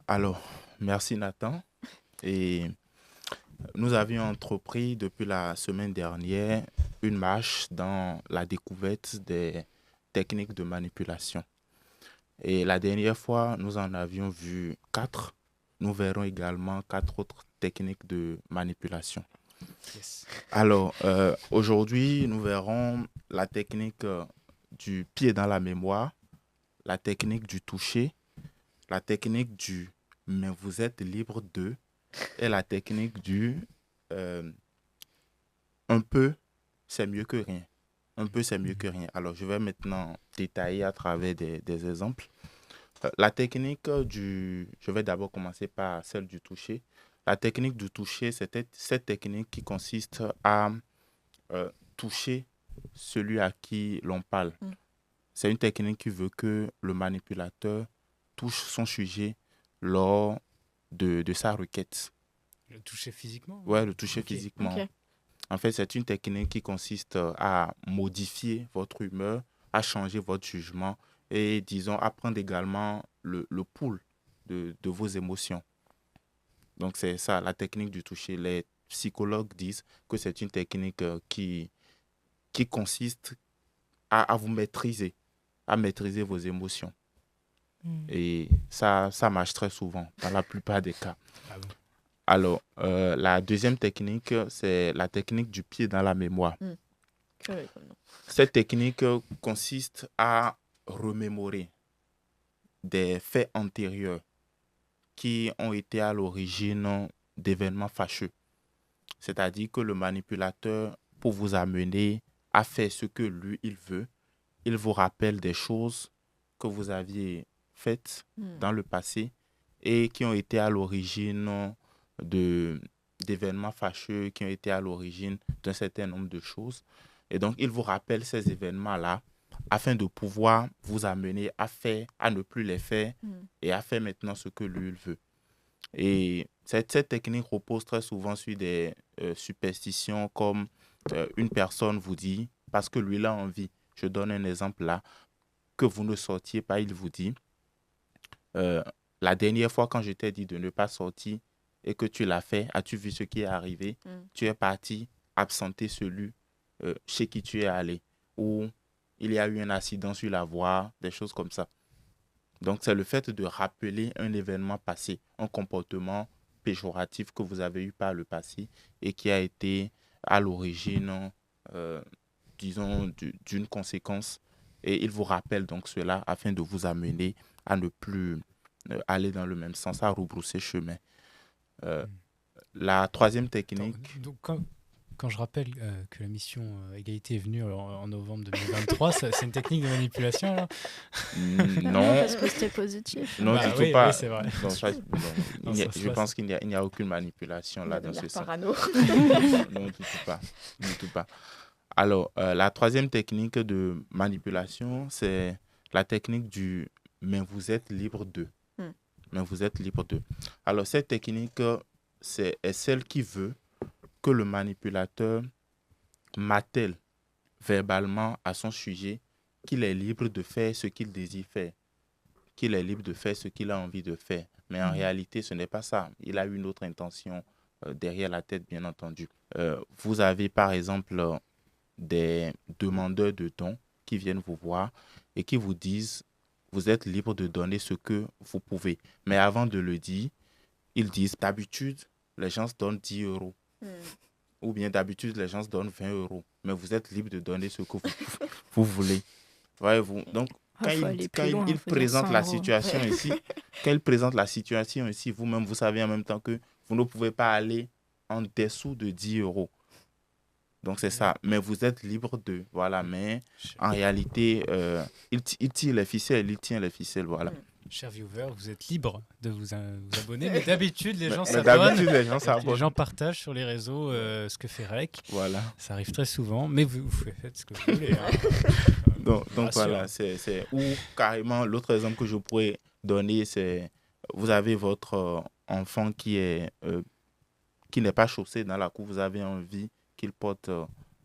Alors, merci Nathan. Et nous avions entrepris depuis la semaine dernière une marche dans la découverte des techniques de manipulation. Et la dernière fois, nous en avions vu quatre. Nous verrons également quatre autres techniques de manipulation. Yes. Alors, aujourd'hui, nous verrons la technique du pied dans la mémoire, la technique du toucher, la technique du mais vous êtes libre de et la technique du euh, un peu, c'est mieux que rien. Un peu, c'est mieux que rien. Alors, je vais maintenant détailler à travers des exemples. La technique je vais d'abord commencer par celle du toucher. La technique du toucher, c'est cette technique qui consiste à toucher celui à qui l'on parle. Mm. C'est une technique qui veut que le manipulateur touche son sujet lors de sa requête. Le toucher physiquement? Ouais, le toucher Ok. physiquement. Ok. En fait, c'est une technique qui consiste à modifier votre humeur, à changer votre jugement et, disons, à prendre également le pouls de vos émotions. Donc, c'est ça, la technique du toucher. Les psychologues disent que c'est une technique qui consiste à vous maîtriser, à maîtriser vos émotions. Mm. Et ça marche très souvent, dans la plupart des cas. Ah bon? Alors, la deuxième technique, c'est la technique du pied dans la mémoire. Curieux comme nom. Cette technique consiste à remémorer des faits antérieurs qui ont été à l'origine d'événements fâcheux. C'est-à-dire que le manipulateur, pour vous amener à faire ce que lui, il veut, il vous rappelle des choses que vous aviez faites dans le passé et qui ont été à l'origine de, d'événements fâcheux, qui ont été à l'origine d'un certain nombre de choses. Et donc, il vous rappelle ces événements-là afin de pouvoir vous amener à faire, à ne plus les faire et à faire maintenant ce que lui, il veut. Et cette technique repose très souvent sur des superstitions comme une personne vous dit, parce que lui, il a envie, je donne un exemple là, que vous ne sortiez pas, il vous dit, euh, la dernière fois quand je t'ai dit de ne pas sortir et que tu l'as fait, as-tu vu ce qui est arrivé? Tu es parti absenter celui chez qui tu es allé, ou il y a eu un accident sur la voie, des choses comme ça. Donc, c'est le fait de rappeler un événement passé, un comportement péjoratif que vous avez eu par le passé et qui a été à l'origine, euh, disons, d'une conséquence. Et il vous rappelle donc cela afin de vous amener à ne plus aller dans le même sens, à rebrousser chemin. Euh, la troisième Attends, technique, donc quand je rappelle que la mission Égalité est venue en novembre 2023, c'est une technique de manipulation alors? Non, non, parce que c'était positif. non, Bah du tout oui, pas. oui, c'est vrai. Non, non, Dans ce je sens-là, pense qu'il n'y a aucune manipulation Il va là dans devenir ce sens. parano. Non, du tout pas. Du tout pas. Alors, la troisième technique de manipulation, c'est la technique du mais vous êtes libre de. Hmm. Mais vous êtes libre de. Alors, cette technique, est celle qui veut que le manipulateur martèle verbalement à son sujet qu'il est libre de faire ce qu'il désire faire, qu'il est libre de faire ce qu'il a envie de faire. Mais en réalité, ce n'est pas ça. Il a une autre intention derrière la tête, bien entendu. Vous avez par exemple des demandeurs de dons qui viennent vous voir et qui vous disent, vous êtes libre de donner ce que vous pouvez. Mais avant de le dire, ils disent, d'habitude, les gens se donnent 10 euros. Ou bien d'habitude, les gens se donnent 20 euros. Mais vous êtes libre de donner ce que vous voulez. Voyez-vous? Donc, Ah, faut aller quand plus loin, il faut dire présente 100 la euros. situation Ouais. ici, quand il présente la situation ici, vous-même, vous savez en même temps que vous ne pouvez pas aller en dessous de 10 euros. Donc, c'est ça. Mais vous êtes libre de. Voilà. Mais en réalité, il tire les ficelles, il tient les ficelles. Voilà. Cher viewer, vous êtes libre de vous abonner, mais d'habitude, les gens Mais s'abonnent. d'habitude, les gens Les s'abonnent. gens partagent sur les réseaux ce que fait Rec. Voilà. Ça arrive très souvent, mais vous faites ce que vous voulez. Hein. Donc Rassure, voilà, hein. ou carrément, l'autre exemple que je pourrais donner, c'est vous avez votre enfant qui n'est pas chaussé dans la cour, vous avez envie qu'il porte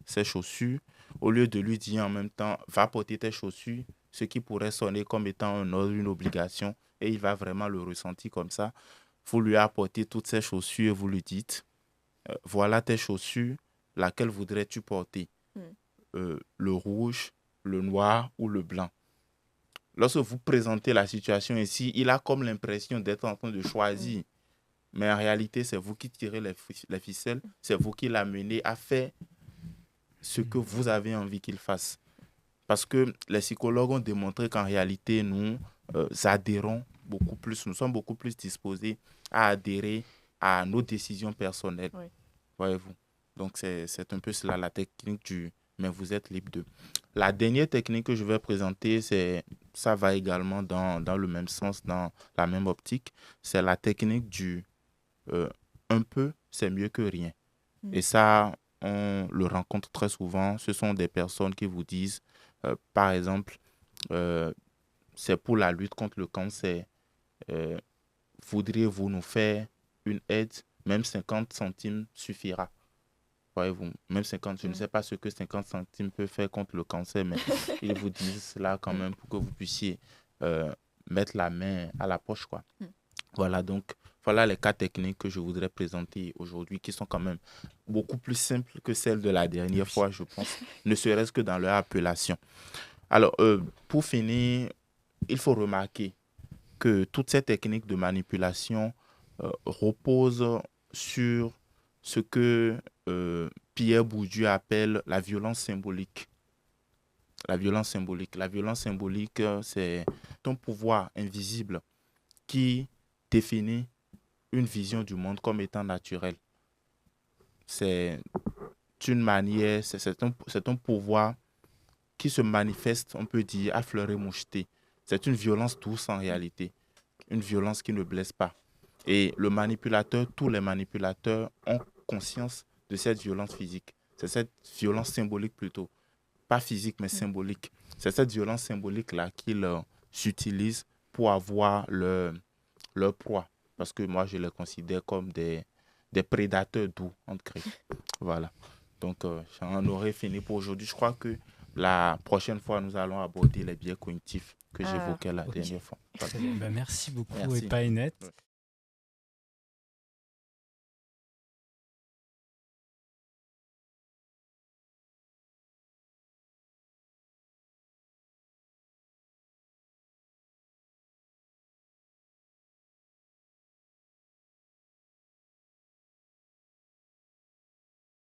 ses chaussures. Au lieu de lui dire en même temps, va porter tes chaussures, ce qui pourrait sonner comme étant un ordre, une obligation, et il va vraiment le ressentir comme ça. Vous lui apportez toutes ses chaussures et vous lui dites, voilà tes chaussures, laquelle voudrais-tu porter? Le rouge, le noir ou le blanc? Lorsque vous présentez la situation ici, il a comme l'impression d'être en train de choisir. Mais en réalité, c'est vous qui tirez les ficelles, c'est vous qui l'amenez à faire ce que vous avez envie qu'il fasse. Parce que les psychologues ont démontré qu'en réalité, nous adhérons beaucoup plus, nous sommes beaucoup plus disposés à adhérer à nos décisions personnelles. Oui. Voyez-vous. Donc, c'est un peu cela la technique du « mais vous êtes libre de ». La dernière technique que je vais présenter, ça va également dans le même sens, dans la même optique. C'est la technique du un peu, c'est mieux que rien. Et ça, on le rencontre très souvent. Ce sont des personnes qui vous disent, par exemple, c'est pour la lutte contre le cancer. Voudriez-vous nous faire une aide? Même 50 centimes suffira. Voyez-vous, même 50, je ne sais pas ce que 50 centimes peut faire contre le cancer, mais ils vous disent cela quand même pour que vous puissiez mettre la main à la poche, quoi. Voilà, donc, voilà les 4 techniques que je voudrais présenter aujourd'hui, qui sont quand même beaucoup plus simples que celles de la dernière fois, je pense, ne serait-ce que dans leur appellation. Alors, pour finir, il faut remarquer que toutes ces techniques de manipulation reposent sur ce que Pierre Bourdieu appelle la violence symbolique. La violence symbolique. La violence symbolique, c'est un pouvoir invisible qui définit une vision du monde comme étant naturelle. C'est une manière, c'est un pouvoir qui se manifeste, on peut dire, à fleur et moucheté. C'est une violence douce en réalité, une violence qui ne blesse pas. Et le manipulateur, tous les manipulateurs ont conscience de cette violence physique. C'est cette violence symbolique plutôt, pas physique mais symbolique. C'est cette violence symbolique-là qu'ils utilisent pour avoir leur proie. Parce que moi, je les considère comme des prédateurs doux, entre griffes. Voilà. Donc, j'en aurais fini pour aujourd'hui. Je crois que la prochaine fois, nous allons aborder les biais cognitifs que j'évoquais la dernière fois. Voilà. Merci beaucoup, Merci. Epainette.